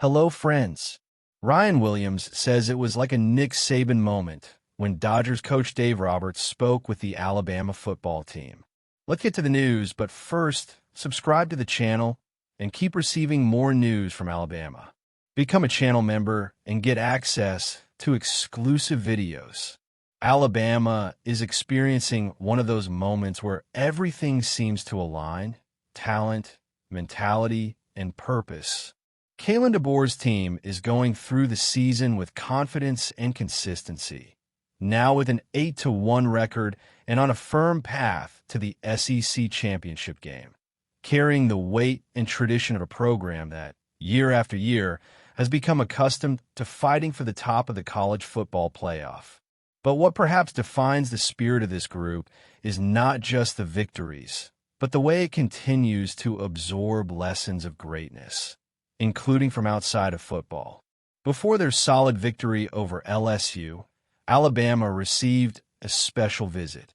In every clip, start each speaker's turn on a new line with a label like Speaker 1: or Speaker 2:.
Speaker 1: Hello, friends. Ryan Williams says it was like a Nick Saban moment when Dodgers coach Dave Roberts spoke with the Alabama football team. Let's get to the news, but first, subscribe to the channel and keep receiving more news from Alabama. Become a channel member and get access to exclusive videos. Alabama is experiencing one of those moments where everything seems to align: talent, mentality, and purpose. Kalen DeBoer's team is going through the season with confidence and consistency, now with an 8-1 record and on a firm path to the SEC championship game, carrying the weight and tradition of a program that, year after year, has become accustomed to fighting for the top of the college football playoff. But what perhaps defines the spirit of this group is not just the victories, but the way it continues to absorb lessons of greatness, including from outside of football. Before their solid victory over LSU, Alabama received a special visit.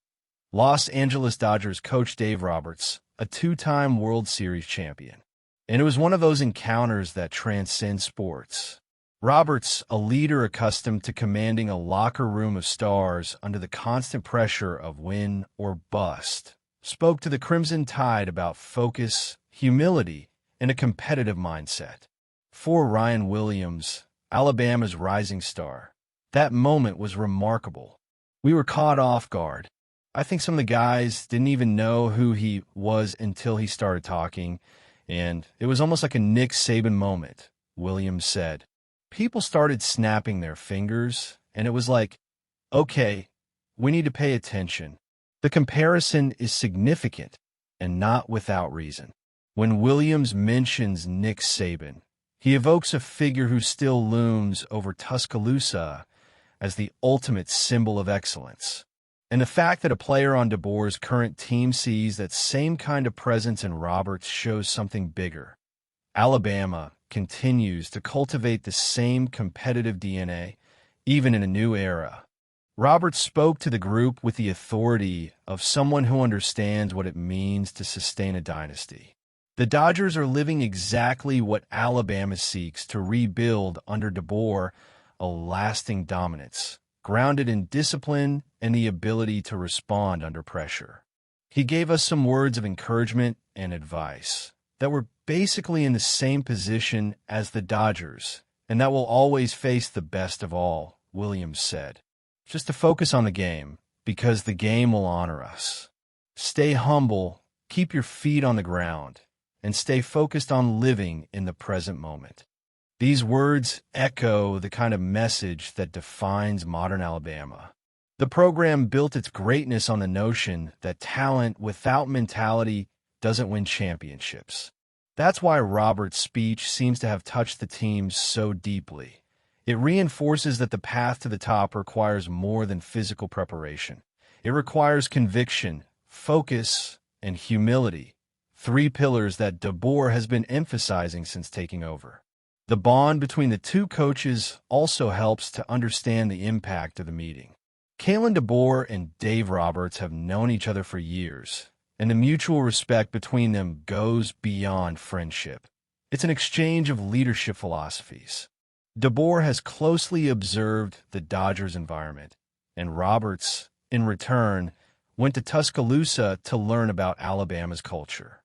Speaker 1: Los Angeles Dodgers coach Dave Roberts, a two-time World Series champion. And it was one of those encounters that transcend sports. Roberts, a leader accustomed to commanding a locker room of stars under the constant pressure of win or bust, spoke to the Crimson Tide about focus, humility, and a competitive mindset. For Ryan Williams, Alabama's rising star, that moment was remarkable. We were caught off guard. I think some of the guys didn't even know who he was until he started talking, and it was almost like a Nick Saban moment, Williams said. People started snapping their fingers, and it was like, okay, we need to pay attention. The comparison is significant, and not without reason. When Williams mentions Nick Saban, he evokes a figure who still looms over Tuscaloosa as the ultimate symbol of excellence. And the fact that a player on DeBoer's current team sees that same kind of presence in Roberts shows something bigger. Alabama continues to cultivate the same competitive DNA, even in a new era. Roberts spoke to the group with the authority of someone who understands what it means to sustain a dynasty. The Dodgers are living exactly what Alabama seeks to rebuild under DeBoer: a lasting dominance, grounded in discipline and the ability to respond under pressure. He gave us some words of encouragement and advice that we're basically in the same position as the Dodgers, and that we'll always face the best of all, Williams said. Just to focus on the game, because the game will honor us. Stay humble, keep your feet on the ground, and stay focused on living in the present moment. These words echo the kind of message that defines modern Alabama. The program built its greatness on the notion that talent without mentality doesn't win championships. That's why Roberts' speech seems to have touched the team so deeply. It reinforces that the path to the top requires more than physical preparation. It requires conviction, focus, and humility, three pillars that DeBoer has been emphasizing since taking over. The bond between the two coaches also helps to understand the impact of the meeting. Kalen DeBoer and Dave Roberts have known each other for years, and the mutual respect between them goes beyond friendship. It's an exchange of leadership philosophies. DeBoer has closely observed the Dodgers' environment, and Roberts, in return, went to Tuscaloosa to learn about Alabama's culture.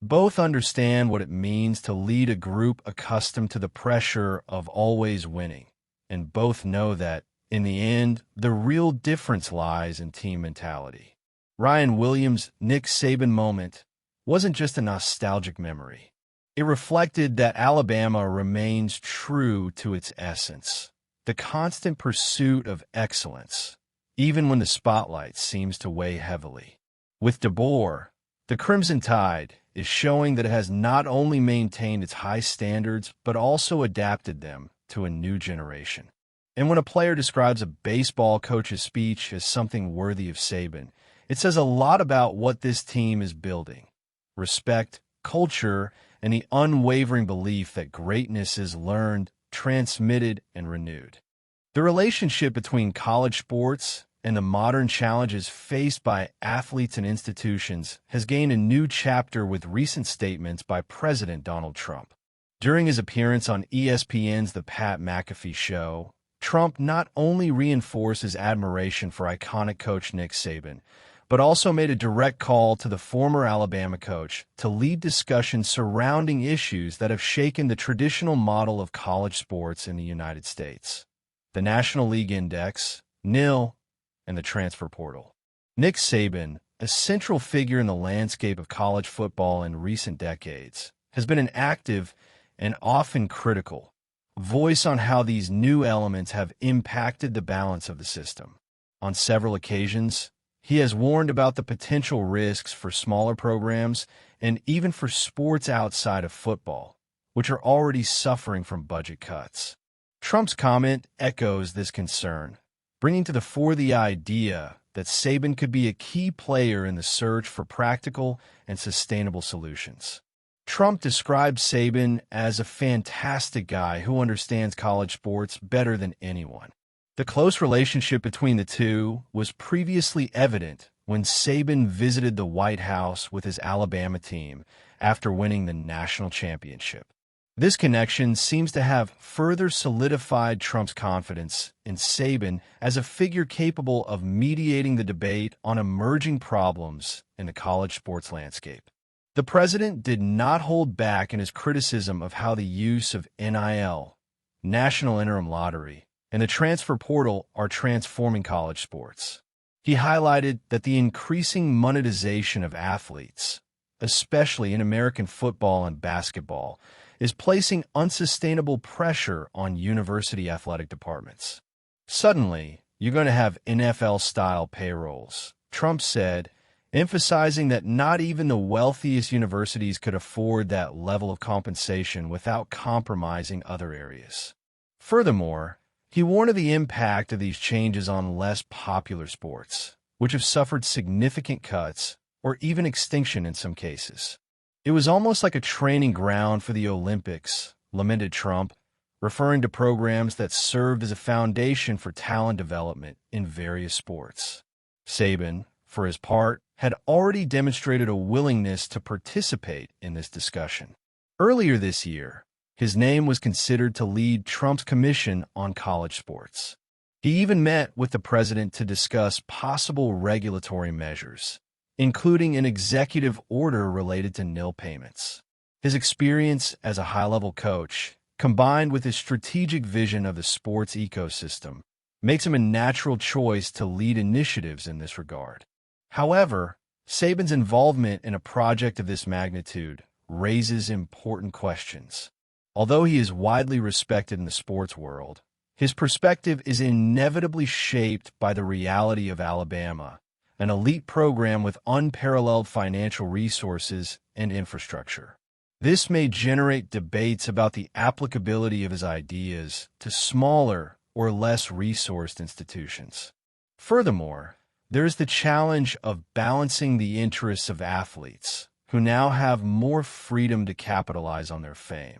Speaker 1: Both understand what it means to lead a group accustomed to the pressure of always winning, and both know that, in the end, the real difference lies in team mentality. Ryan Williams' Nick Saban moment wasn't just a nostalgic memory. It reflected that Alabama remains true to its essence, the constant pursuit of excellence, even when the spotlight seems to weigh heavily. With DeBoer, the Crimson Tide is showing that it has not only maintained its high standards, but also adapted them to a new generation. And when a player describes a baseball coach's speech as something worthy of Saban, it says a lot about what this team is building: respect, culture, and the unwavering belief that greatness is learned, transmitted, and renewed. The relationship between college sports and the modern challenges faced by athletes and institutions has gained a new chapter with recent statements by President Donald Trump. During his appearance on ESPN's The Pat McAfee Show, Trump not only reinforced his admiration for iconic coach Nick Saban, but also made a direct call to the former Alabama coach to lead discussions surrounding issues that have shaken the traditional model of college sports in the United States: the National League Index, NIL, and the transfer portal. Nick Saban, a central figure in the landscape of college football in recent decades, has been an active and often critical voice on how these new elements have impacted the balance of the system. On several occasions, he has warned about the potential risks for smaller programs and even for sports outside of football, which are already suffering from budget cuts. Trump's comment echoes this concern, bringing to the fore the idea that Saban could be a key player in the search for practical and sustainable solutions. Trump described Saban as a fantastic guy who understands college sports better than anyone. The close relationship between the two was previously evident when Saban visited the White House with his Alabama team after winning the national championship. This connection seems to have further solidified Trump's confidence in Saban as a figure capable of mediating the debate on emerging problems in the college sports landscape. The president did not hold back in his criticism of how the use of NIL, National Interim Lottery, and the transfer portal are transforming college sports. He highlighted that the increasing monetization of athletes, especially in American football and basketball, is placing unsustainable pressure on university athletic departments. Suddenly, you're going to have NFL-style payrolls, Trump said, emphasizing that not even the wealthiest universities could afford that level of compensation without compromising other areas. Furthermore, he warned of the impact of these changes on less popular sports, which have suffered significant cuts or even extinction in some cases. It was almost like a training ground for the Olympics, lamented Trump, referring to programs that served as a foundation for talent development in various sports. Saban, for his part, had already demonstrated a willingness to participate in this discussion. Earlier this year, his name was considered to lead Trump's commission on college sports. He even met with the president to discuss possible regulatory measures, including an executive order related to NIL payments. His experience as a high-level coach, combined with his strategic vision of the sports ecosystem, makes him a natural choice to lead initiatives in this regard. However, Saban's involvement in a project of this magnitude raises important questions. Although he is widely respected in the sports world, his perspective is inevitably shaped by the reality of Alabama, an elite program with unparalleled financial resources and infrastructure. This may generate debates about the applicability of his ideas to smaller or less resourced institutions. Furthermore, there is the challenge of balancing the interests of athletes, who now have more freedom to capitalize on their fame,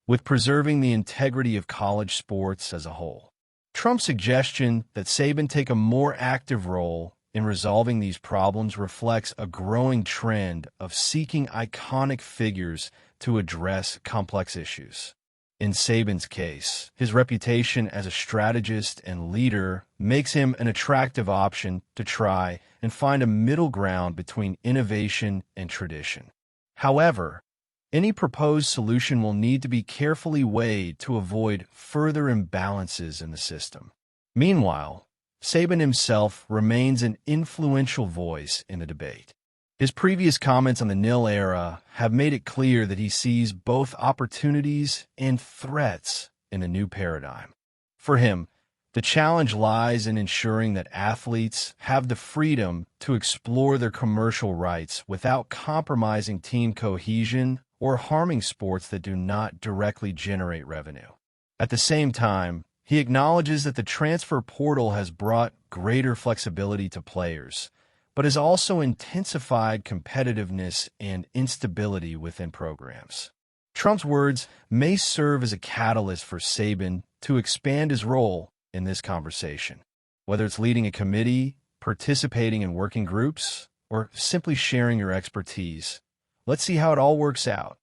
Speaker 1: with preserving the integrity of college sports as a whole. Trump's suggestion that Saban take a more active role in resolving these problems reflects a growing trend of seeking iconic figures to address complex issues. In Saban's case, his reputation as a strategist and leader makes him an attractive option to try and find a middle ground between innovation and tradition. However, any proposed solution will need to be carefully weighed to avoid further imbalances in the system. Meanwhile, Saban himself remains an influential voice in the debate. His previous comments on the NIL era have made it clear that he sees both opportunities and threats in the new paradigm. For him, the challenge lies in ensuring that athletes have the freedom to explore their commercial rights without compromising team cohesion or harming sports that do not directly generate revenue. At the same time, he acknowledges that the transfer portal has brought greater flexibility to players, but has also intensified competitiveness and instability within programs. Trump's words may serve as a catalyst for Saban to expand his role in this conversation, whether it's leading a committee, participating in working groups, or simply sharing your expertise. Let's see how it all works out.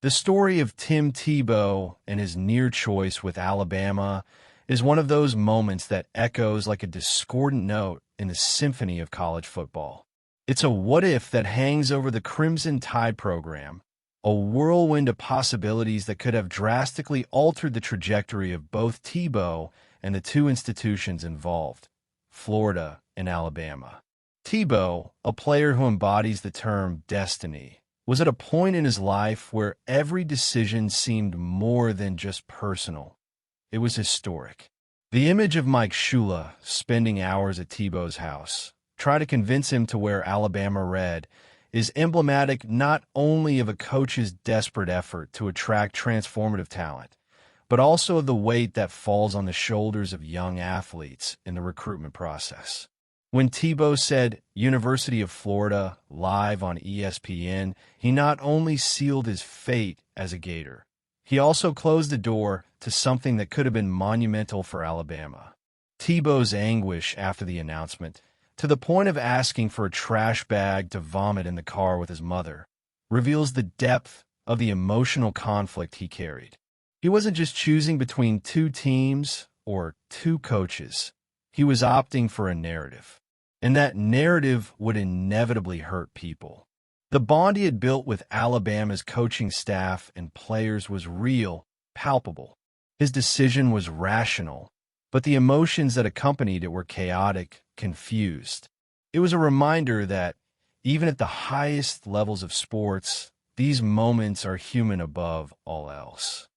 Speaker 1: The story of Tim Tebow and his near choice with Alabama is one of those moments that echoes like a discordant note in the symphony of college football. It's a what-if that hangs over the Crimson Tide program, a whirlwind of possibilities that could have drastically altered the trajectory of both Tebow and the two institutions involved, Florida and Alabama. Tebow, a player who embodies the term destiny, was at a point in his life where every decision seemed more than just personal. It was historic. The image of Mike Shula spending hours at Tebow's house, trying to convince him to wear Alabama red, is emblematic not only of a coach's desperate effort to attract transformative talent, but also of the weight that falls on the shoulders of young athletes in the recruitment process. When Tebow said University of Florida live on ESPN, he not only sealed his fate as a Gator, he also closed the door to something that could have been monumental for Alabama. Tebow's anguish after the announcement, to the point of asking for a trash bag to vomit in the car with his mother, reveals the depth of the emotional conflict he carried. He wasn't just choosing between two teams or two coaches. He was opting for a narrative. And that narrative would inevitably hurt people. The bond he had built with Alabama's coaching staff and players was real, palpable. His decision was rational, but the emotions that accompanied it were chaotic, confused. It was a reminder that, even at the highest levels of sports, these moments are human above all else.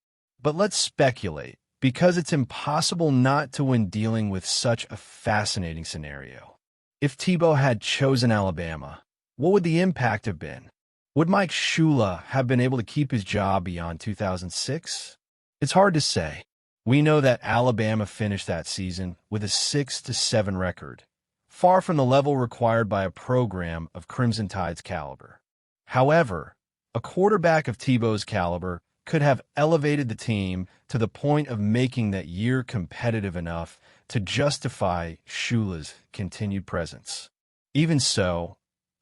Speaker 1: But let's speculate, because it's impossible not to when dealing with such a fascinating scenario. If Tebow had chosen Alabama, what would the impact have been? Would Mike Shula have been able to keep his job beyond 2006? It's hard to say. We know that Alabama finished that season with a 6-7 record, far from the level required by a program of Crimson Tide's caliber. However, a quarterback of Tebow's caliber could have elevated the team to the point of making that year competitive enough to justify Shula's continued presence. Even so,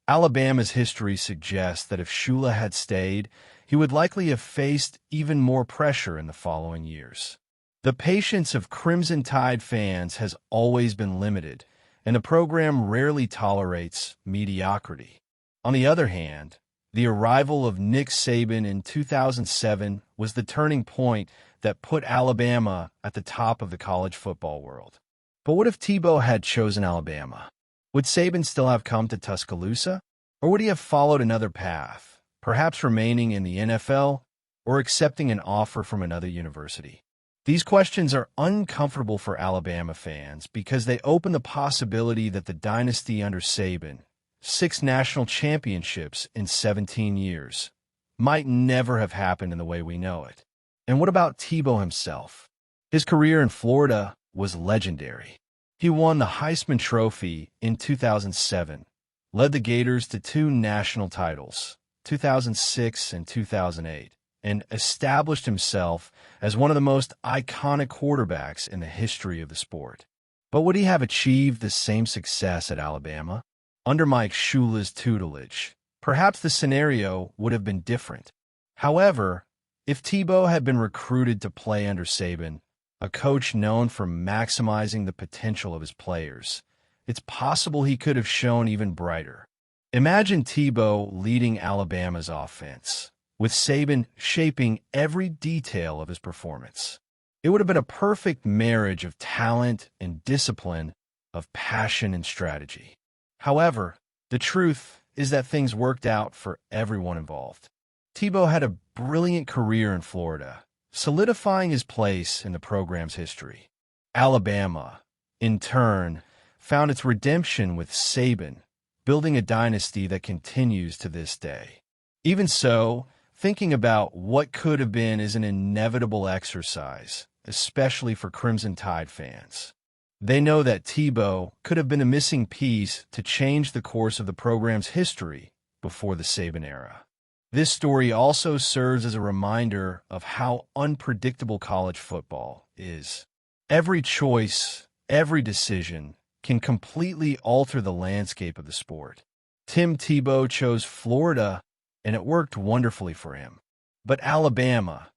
Speaker 1: Alabama's history suggests that if Shula had stayed, he would likely have faced even more pressure in the following years. The patience of Crimson Tide fans has always been limited, and the program rarely tolerates mediocrity. On the other hand, the arrival of Nick Saban in 2007 was the turning point that put Alabama at the top of the college football world. But what if Tebow had chosen Alabama? Would Saban still have come to Tuscaloosa? Or would he have followed another path, perhaps remaining in the NFL or accepting an offer from another university? These questions are uncomfortable for Alabama fans because they open the possibility that the dynasty under Saban, 6 national championships in 17 years, might never have happened in the way we know it. And what about Tebow himself? His career in Florida was legendary. He won the Heisman Trophy in 2007, led the Gators to 2 national titles, 2006 and 2008, and established himself as one of the most iconic quarterbacks in the history of the sport. But would he have achieved the same success at Alabama? Under Mike Shula's tutelage, perhaps the scenario would have been different. However, if Tebow had been recruited to play under Saban, a coach known for maximizing the potential of his players, it's possible he could have shown even brighter. Imagine Tebow leading Alabama's offense, with Saban shaping every detail of his performance. It would have been a perfect marriage of talent and discipline, of passion and strategy. However, the truth is that things worked out for everyone involved. Tebow had a brilliant career in Florida, solidifying his place in the program's history. Alabama, in turn, found its redemption with Saban, building a dynasty that continues to this day. Even so, thinking about what could have been is an inevitable exercise, especially for Crimson Tide fans. They know that Tebow could have been a missing piece to change the course of the program's history before the Saban era. This story also serves as a reminder of how unpredictable college football is. Every choice, every decision can completely alter the landscape of the sport. Tim Tebow chose Florida, and it worked wonderfully for him. But Alabama,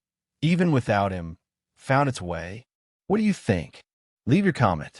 Speaker 1: even without him, found its way. What do you think? Leave your comment.